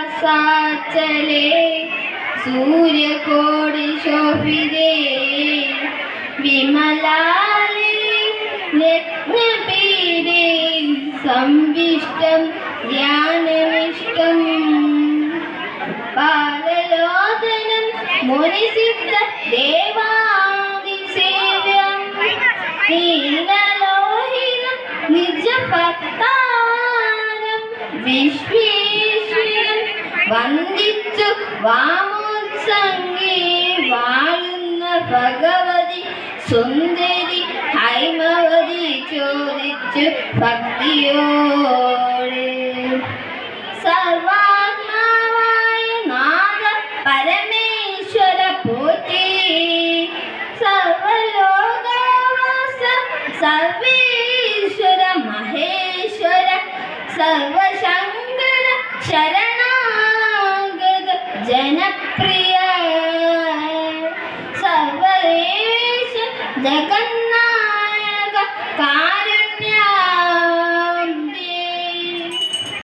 കൈലാസാചലേ സൂര്യകോടി ശോഭിതേ വിമലാലേ രത്നപീഠേ സംവിഷ്ടം ധ്യാനനിഷ്ടം പാലലോചനം മുനിസിദ്ധ ദേവാദിസേവ്യം നീലലോഹിതം നിജഭക്താരം വിശ്വേശ്വരം വന്ദിച്ചു വാമോത്സംഗേ വാഴുന്ന ഭഗവതി സുന്ദരി ഹൈമവതി ചോദിച്ചു ഭക്തിയോടെ സർവാത്മാവായ നാഥ പരമേശ്വര പോറ്റി സർവലോകവാസ സർവേശ്വര മഹേശ്വര സർവശങ്കര ശരണാഗത ജനപ്രിയ സർവദേശ ജഗന്നായക കാര